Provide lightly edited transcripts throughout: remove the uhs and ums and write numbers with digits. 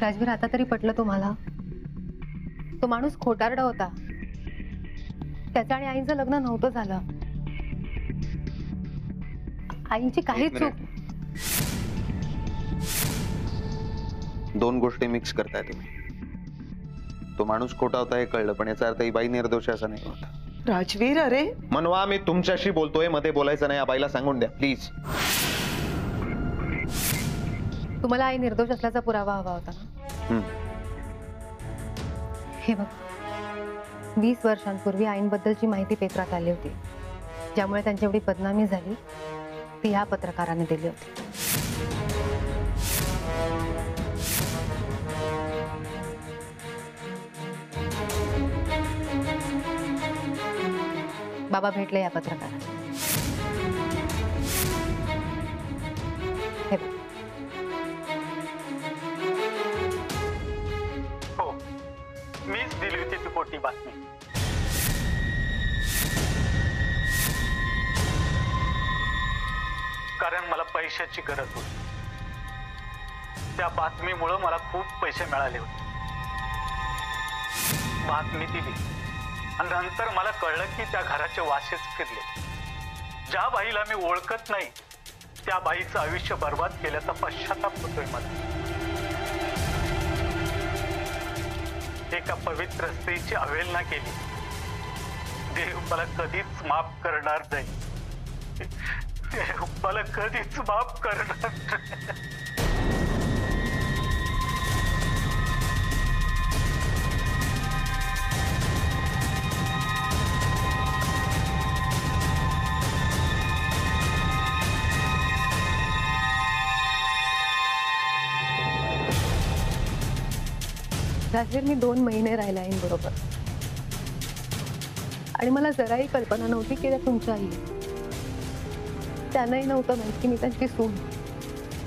राजवीर, आता तरी पटलं तुम्हाला? तो माणूस खोटारडा होता. त्याचं आणि आईचं लग्न नव्हतं झालं. आईची काही चूक. दोन गोष्टी मिक्स करताय तुम्ही. तो माणूस खोटा होता हे कळलं, पण याचा अर्थ ही बाई निर्दोष असं नाही होता. राजवीर, अरे मनवा, मी तुमच्याशी बोलतोय, मध्ये बोलायचं नाही. या बाईला सांगून द्या प्लीज. तुम्हाला आई निर्दोष असल्याचा पुरावा हवा होता ना? हे बघ, 20 वर्षांपूर्वी आईंबद्दलची माहिती पेपरात आली होती, ज्यामुळे त्यांची एवढी बदनामी झाली ती ह्या पत्रकाराने दिली होती. बाबा भेटले या पत्रकाराला. हे बघ. हो, मीच दिली होती ती खोटी बातमी. कारण मला पैशाची गरज होती. त्या बातमीमुळे मला खूप पैसे मिळाले होते. बातमी दिली आणि नंतर मला कळलं की त्या घराचे वासेच फिरले. ज्या बाईला मी ओळखत नाही त्या बाईचं आयुष्य बर्बाद केल्याचा पश्चाताप होतोय मला. एका पवित्र स्त्रीची अवहेलना केली. देव मला कधीच माफ करणार नाही. देव मला कधीच माफ करणार नाही. राजवीर, मी 2 महिने राहिले आईंबरोबर आणि मला जराही कल्पना नव्हती की त्या तुमच्या आई. त्यांनाही नव्हतं माहित की मी त्यांची सून.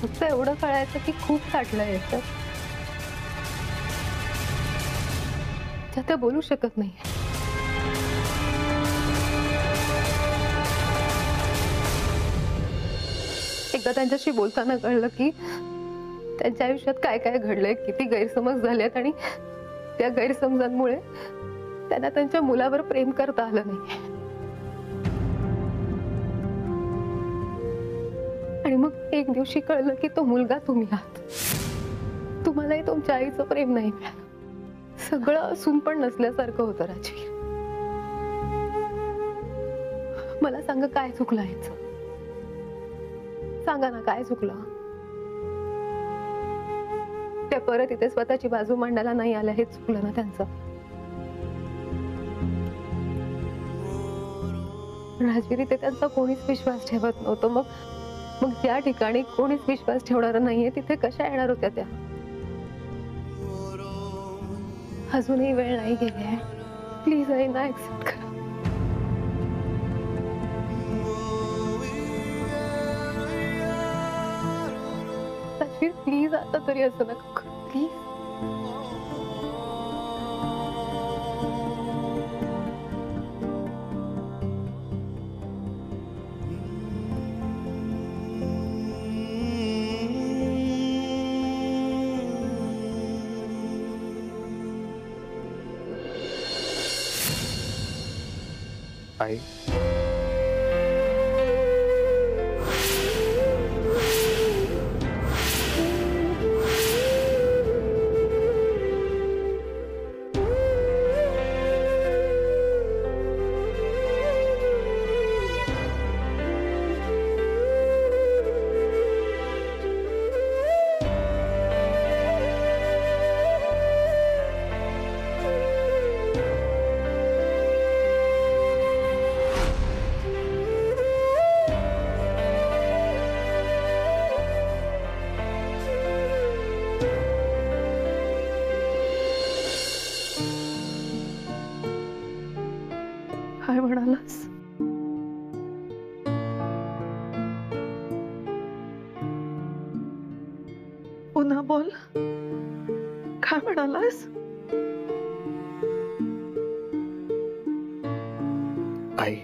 फक्त एवढं कळायचं की खूप साठलंय याच्यात. त्या बोलू शकत नाही. एकदा त्यांच्याशी बोलताना कळलं की त्यांच्या आयुष्यात काय काय घडलंय, किती गैरसमज झालेत आणि त्या गैरसमजांमुळे त्यांना त्यांच्या मुलावर प्रेम करता आलं नाही. आणि मग एक दिवशी कळलं की तो मुलगा तुम्ही आहात. तुम्हालाही तुमच्या आईचं प्रेम नाही मिळालं. सगळं असून पण नसल्यासारखं होतं राजवीर. मला सांगा, काय चुकलं याचं? सांगा ना, काय चुकलं? त्या परत इथे स्वतःची बाजू मांडायला नाही आल्या हे चुकलं ना त्यांचं? राजवीर, इथे त्यांचा कोणीच विश्वास ठेवत नव्हतं. मग ज्या ठिकाणी कोणीच विश्वास ठेवणार नाहीये तिथे कशा येणार होत्या त्या? अजूनही वेळ नाही गेली आहे. प्लीज आईना ऍक्सेप्ट करा. राजवीर, प्लीज आता तरी असं नका करू. प्लीज. आई, काय म्हणालास? पुन्हा बोल. काय म्हणालास? आई,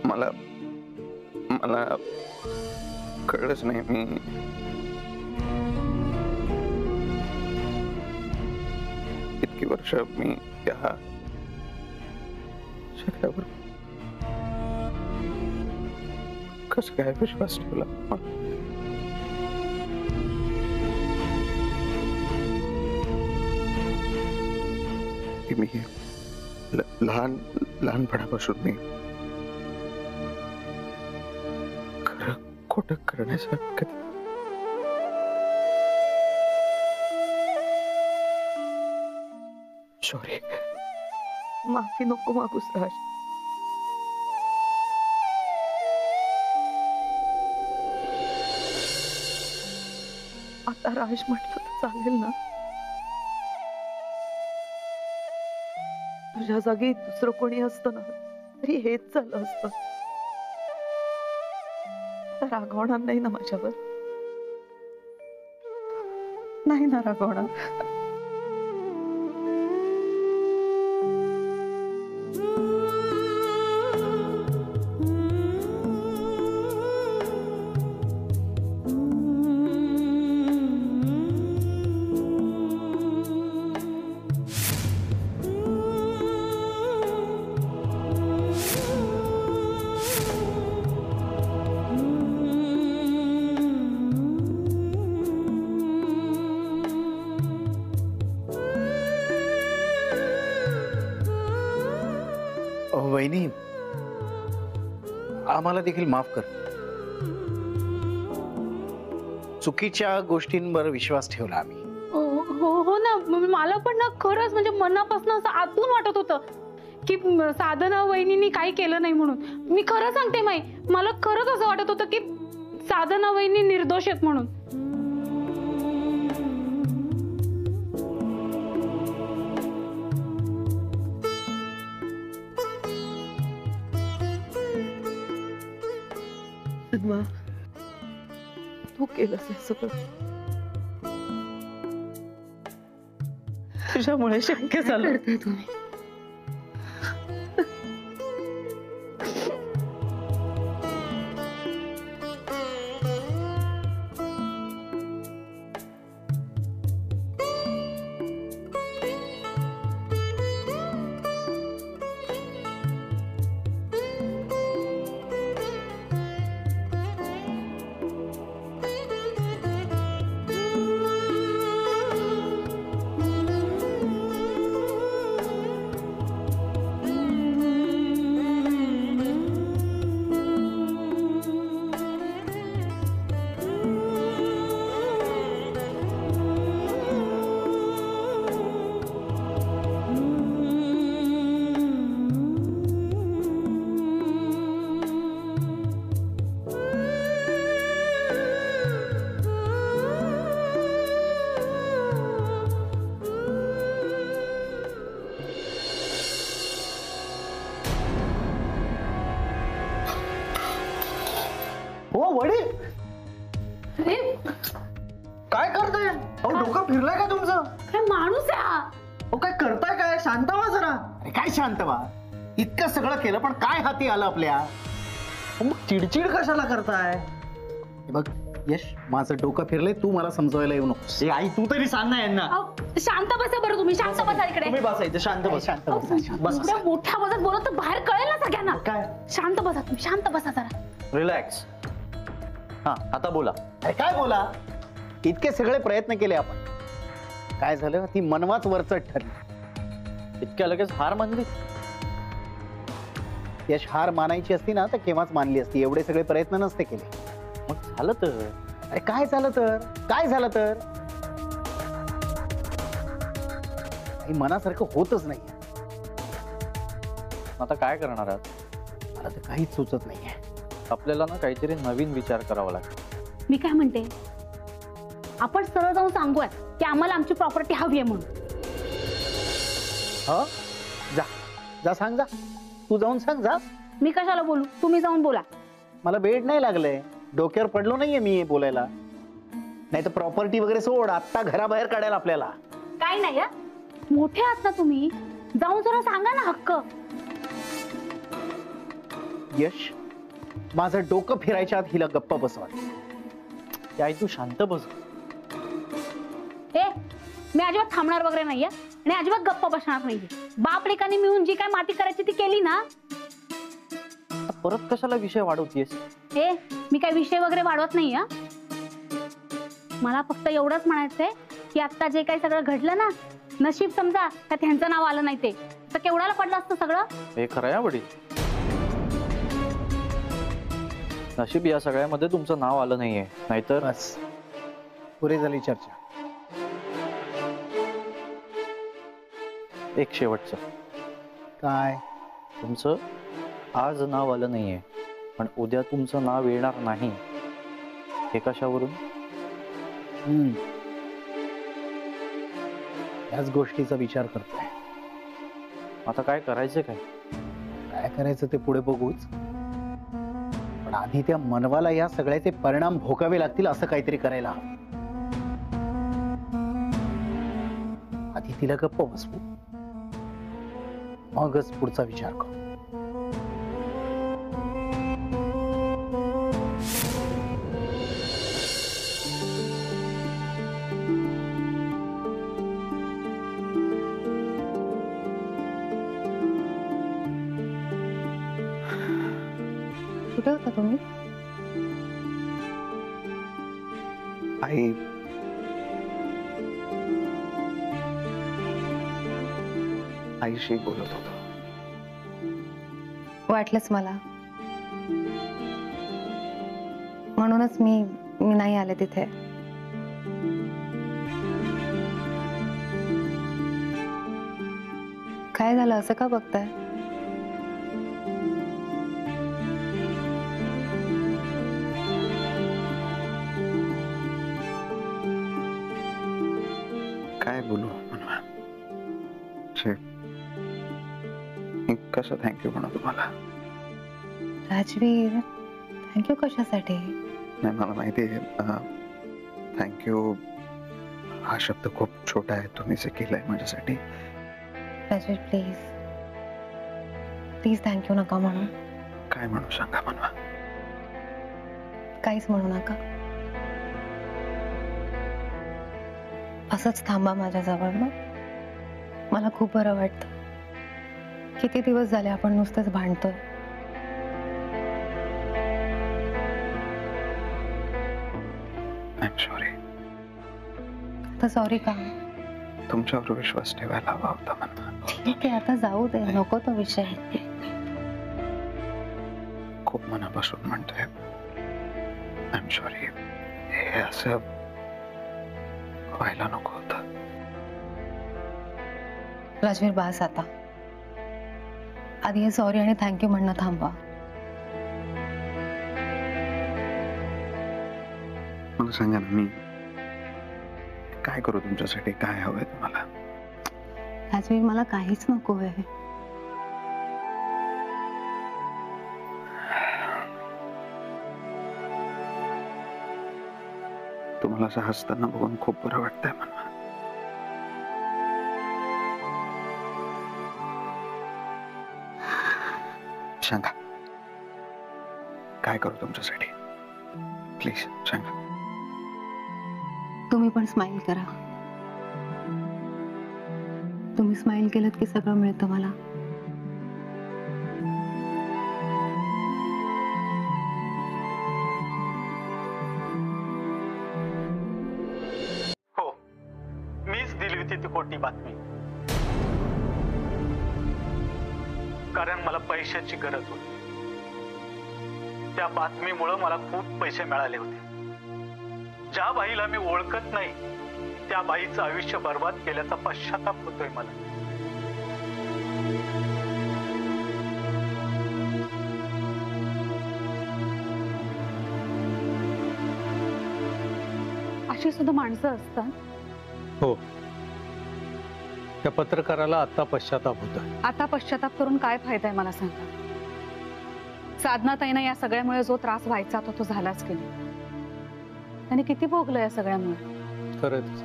मला मला कळलंच नाही. मी इतकी वर्ष मी त्या सगळ्यावर कसं काय विश्वास ठेवला. मी लहानपणापासून मी खरं खोटं करण्याचं कधी सॉरी. माफी नको मागूस राज. आता राज म्हटलं तर चालेल ना? तुझ्या जागी दुसरं कोणी असतं ना तरी हेच झालं असतं. तर रागवणार नाही ना माझ्यावर? नाही ना रागवणार? वहिनी, आम्हाला देखील माफ कर. चुकीच्या गोष्टींवर विश्वास ठेवला आम्ही. हो ना, मला पण ना खरंच म्हणजे मनापासून असं आतून वाटत होतं की साधना वहिनींनी काही केलं नाही म्हणून. मी खरं सांगते माई, मला खरंच असं वाटत होतं की साधना वहिनी निर्दोष आहेत म्हणून. तू केलंस हे सगळं. तुझ्यामुळे शक्य झालं. तुम्ही वडील काय करताय? अहो डोकं फिरलंय का तुमचं? काय माणूस आहे हा? अहो काय करताय? काय शांत व्हा जरा. अरे काय शांत व्हा? इतकं सगळं केलं पण काय हाती आलं आपल्या? मग चिडचिड कशाला करताय? बघ यश, माझं डोकं फिरलंय, तू मला समजवायला येऊ नको. आई तू तरी सांग ना यांना. शांत बसा बरं तुम्ही. शांत बसा इकडे. तुम्ही बसा इथे. शांत बस. शांत बस. एवढ्या मोठ्या आवाजात बोलत तर बाहेर कळेल ना सगळ्यांना. काय? शांत बसा तुम्ही. शांत बसा जरा. रिलॅक्स. हा आता बोला. अरे काय बोला? इतके सगळे प्रयत्न केले आपण, काय झालं? ती मनवाच वरचढ ठरली. इतक्या लगेच हार मानली? यश, हार मानायची असती ना तर केव्हाच मानली असती. एवढे सगळे प्रयत्न नसते केले. मग झालं तर? अरे काय झालं तर? काय झालं तर? काही मनासारखं होतच नाही. आता काय करणार आहात? मला तर काहीच सुचत नाहीये. आपल्याला ना काहीतरी नवीन विचार करावा लागेल. मी काय म्हणते, आपण सरळ जाऊन सांगूयात की आम्हाला आमची प्रॉपर्टी हवी आहे म्हणून. हो जा जा, सांग जा. तू जाऊन सांग जा. मी कशाला बोलू? तुम्ही जाऊन बोला. मला वेळ नाही लागलंय. डोक्यावर पडलो नाहीये मी बोलायला. नाही तर प्रॉपर्टी वगैरे सोड, आत्ता घराबाहेर काढायला आपल्याला. काय नाही, मोठे आहात ना तुम्ही, जाऊन जरा सांगा ना हक्क. यश, माझं डोकं फिरायच्या आत हिला गप्पा बसवायचं. की आई तू शांत बस. ए मी अजिबात थांबणार वगैरे नाहीये आणि अजिबात गप्प बसणार नाहीये. बाप लेकाने मिळून जी काय माती करायची ती केली ना. परत कशाला विषय वाढवतीयस? ए मी काय विषय वगैरे वाढवत नाही. मला फक्त एवढंच म्हणायचंय की आता जे काही सगळं घडलं ना, नशीब समजा त्यात ह्यांचं नाव आलं नाही ते तर केवढ्याला पडलं असतं सगळं. हे खरं आहे वडील. नशीब या सगळ्यामध्ये तुमचं नाव आलं नाहीये, नाहीतर बस पुरे झाली चर्चा. एक शेवटचं. काय? तुमचं आज नाव आलं नाहीये पण उद्या तुमचं नाव येणार नाही, हे कशावरून? याच गोष्टीचा विचार करतोय. आता काय करायचं? काय करायचं ते पुढे बघूच, पण आधी त्या मनवाला या सगळ्याचे परिणाम भोगावे लागतील असं काहीतरी करायला हवं. आधी तिला गप्प बसवू, मगच पुढचा विचार करू. कुठे होता तुम्ही? आई आईशी बोलत होतो. वाटलंच मला, म्हणूनच मी नाही आले तिथे. काय झालं असं का बघताय? काय बोलू मनवा? कसं थँक्यू म्हणू तुम्हाला? राजवीर, थँक्यू कशासाठी? नाही मला माहिती आहे, थँक्यू हा शब्द खूप छोटा आहे. तुम्ही जे केलंय माझ्यासाठी. राजवीर प्लीज प्लीज थँक्यू नका म्हणू. काय म्हणू सांगा मनवा? काहीच म्हणू नका. असंच थांबा माझ्याजवळ ना. मला खूप बरं वाटतं. किती दिवस झाले आपण नुसतंच भांडतोय. I am sorry. आता सॉरी का? तुमच्यावर विश्वास ठेवायला हवा होता मनवा. ठीक आहे आता जाऊ दे, नको तो विषय. खूप मनापासून म्हणतोय. I am sorry. हे असं व्हायला नको होतं. राजवीर बास आता. आधी हे सॉरी आणि थँक्यू म्हणणं थांबवा. मला सांगा ना, मी काय करू तुमच्यासाठी? काय हवंय तुम्हाला? राजवीर मला काहीच नको आहे. तुम्हाला असं हसताना बघून खूप बरं वाटतंय मला. सांगा काय करू तुमच्यासाठी? प्लीज सांगा. तुम्ही पण स्माइल करा. तुम्ही स्माइल केलं की सगळं मिळतं मला. हो, मीच दिली होती ती खोटी बातमी. कारण मला पैशाची गरज होती. त्या बातमीमुळे मला खूप पैसे मिळाले होते. ज्या बाईला मी ओळखत नाही त्या बाईचं आयुष्य बर्बाद केल्याचा पश्चाताप होतोय मला. अशी सुद्धा माणसं असतात. हो, त्या पत्रकाराला आता पश्चाताप होतोय. आता पश्चाताप करून काय फायदा आहे मला सांगा. साधनाताईंना या सगळ्यामुळे जो त्रास व्हायचा तो झालाच की नाही. त्याने किती भोगलं या सगळ्यामुळे. खरंच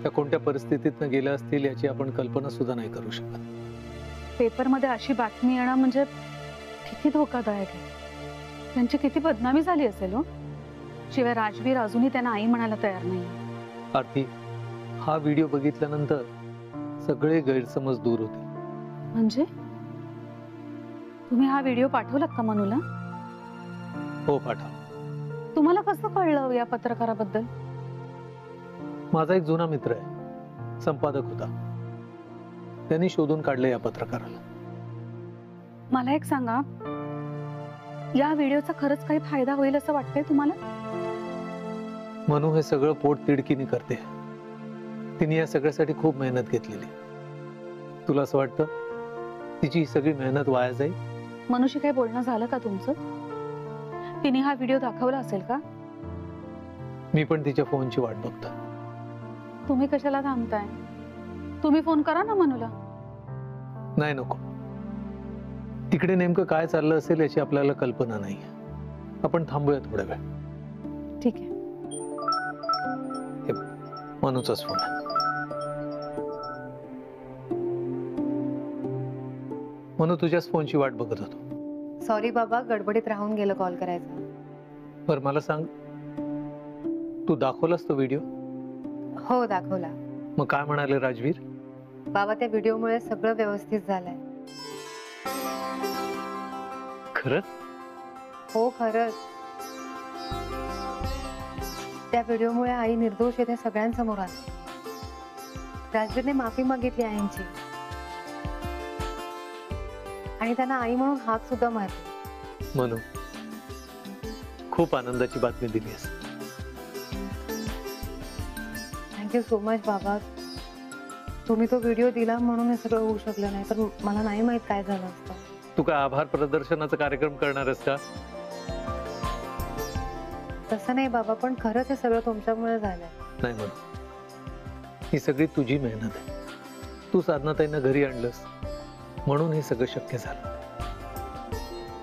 त्या कोणत्या परिस्थितीतनं गेल्या असतील याची आपण कल्पना सुद्धा नाही करू शकत. पेपरमध्ये अशी बातमी येणं म्हणजे किती धोकादायक आहे. त्यांची किती बदनामी झाली असेल हो. शिवाय राजवीर अजूनही त्यांना आई म्हणायला तयार नाही. आरती, हा व्हिडिओ बघितल्यानंतर सगळे गैरसमज दूर होते. म्हणजे तुम्ही हा व्हिडिओ पाठवलात का मनूला? हो, पाठव. तुम्हाला कसं कळलं या पत्रकाराबद्दल? माझा एक जुना मित्र आहे, संपादक होता. त्यांनी शोधून काढलं या पत्रकाराला. मला एक सांगा, या व्हिडिओचा खरंच काही फायदा होईल असं वाटतंय तुम्हाला? मनू हे सगळं पोट तिडकीने करते. तिने या सगळ्यासाठी खूप मेहनत घेतलेली. तुला असं वाटतं तिची ही सगळी मेहनत वाया जाईल? मनुष्य काही बोलणं झालं का तुमचं? तिने हा व्हिडिओ दाखवला असेल का? मी पण तिच्या फोनची वाट बघतो. तुम्ही कशाला थांबताय? तुम्ही फोन करा ना मनूला. नाही, नको. तिकडे नेमकं काय चाललं असेल याची आपल्याला कल्पना नाही. आपण थांबूया थोडा वेळ. ठीक आहे. हे बघ, मनूचाच फोन आहे. मनू, तुझ्याच फोनची वाट बघत होतो. सॉरी बाबा, गडबडीत राहून गेलं कॉल करायचा. बरं, मला सांग, तू दाखवलास तो व्हिडिओ? हो, दाखवला. मग काय म्हणाले राजवीर? बाबा, त्या व्हिडिओमुळे सगळं व्यवस्थित झालंय. खरंच? हो, खरंच. त्या व्हिडिओमुळे आई निर्दोष आहे ते सगळ्यांसमोर आलं. राजवीरने माफी मागितली आईंची आणि त्यांना आई म्हणून हाक सुद्धा मारली. मनू, खूप आनंदाची बातमी दिलीस. थँक्यू सो मच बाबा. तुम्ही तो व्हिडिओ दिला म्हणून हे सगळं होऊ शकलं नाही, तर मला नाही माहित काय झालं असतं. तू काय आभार प्रदर्शनाचा कार्यक्रम करणार आहेस का? तसं नाही बाबा, पण खरंच हे सगळं तुमच्यामुळे झालंय. नाही मनू, ही सगळी तुझी मेहनत आहे. तू साधनाताईंना घरी आणलंस म्हणून हे सगळं शक्य झालं.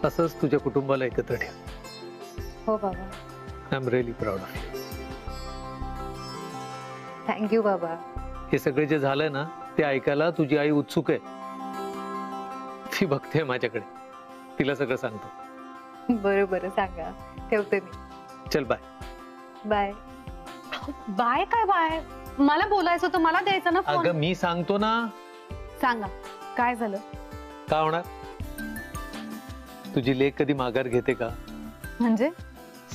असंच तुझ्या कुटुंबाला एकत्र ठेव. हो बाबा. I am really proud of you. Thank you बाबा. हे सगळे जे झालंय ना, ते ऐकायला तुझी आई उत्सुक आहे. ती बघते माझ्याकडे. तिला सगळं सांगतो. बरं बरं, सांगा. ठेवते मी. चल, बाय. बाय. बाय काय बाय? मला बोलायचं होतं, मला द्यायचं ना फोन. अगं, मी सांगतो ना. सांगा, काय झालं? काय होणार? तुझी लेक कधी माघार घेते का? म्हणजे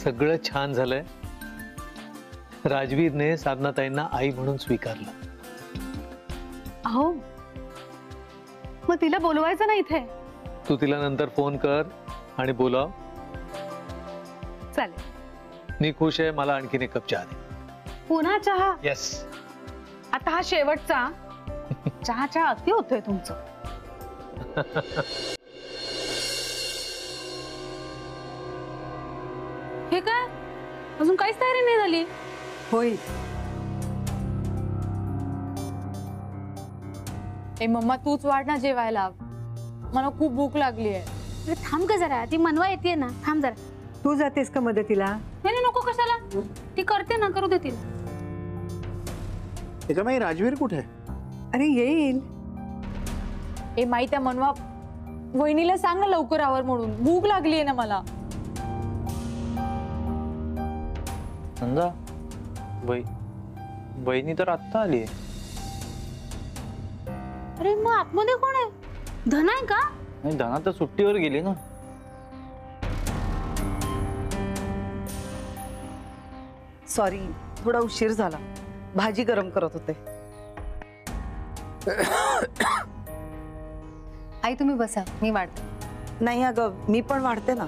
सगळं छान झालंय. राजवीरने साधनाताईंना आई म्हणून स्वीकारलं. अहो, मग तिला बोलवायचं ना इथे. तू तिला नंतर फोन कर आणि बोलाव. चालेल. मी खुश आहे. मला आणखीन एक कप चहा दे. पुन्हा चहा? येस. आता हा शेवटचा. चहाच्या अति होतोय तुमचं. हे काय, अजून काहीच तयारी नाही झाली? होईल. ए मम्मा, तूच वाढ ना जेवायला. मला खूप भूक लागली आहे. अरे थांब का जरा, ती मनवा येते ना. थांब जरा. तू जातेस का मदतीला? नाही, नको. कशाला? ती करते ना, करू देतील. माई राजवीर कुठे? अरे येईल. ए माई, त्या मनवा वहिनीला सांग ना लवकर आवर म्हणून. भूक लागली आहे ना मला. नंदा, बहिणी तर आत्ता आली. अरे मग आतमध्ये कोण आहे? धन आहे का? नाही, धना तर सुट्टीवर गेली ना. सॉरी, थोडा उशीर झाला. भाजी गरम करत होते. आई, तुम्ही बसा, मी वाढते. नाही अगं, मी पण वाढते ना.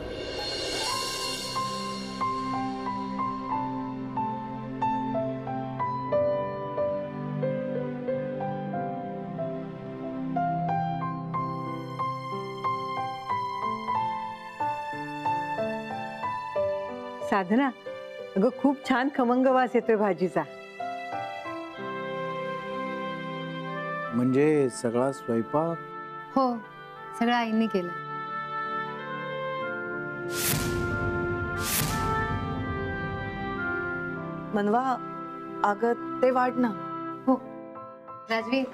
साधना, अगं खूप छान खमंग वास येतोय भाजीचा. म्हणजे सगळा स्वयंपाक? हो, सगळं आईंनी केलं. मनवा, अगं ते वाढ ना. हो राजवीर,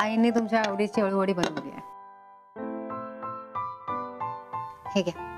आईंनी तुमच्या आवडीची अळूवडी बनवली आहे. हे घ्या.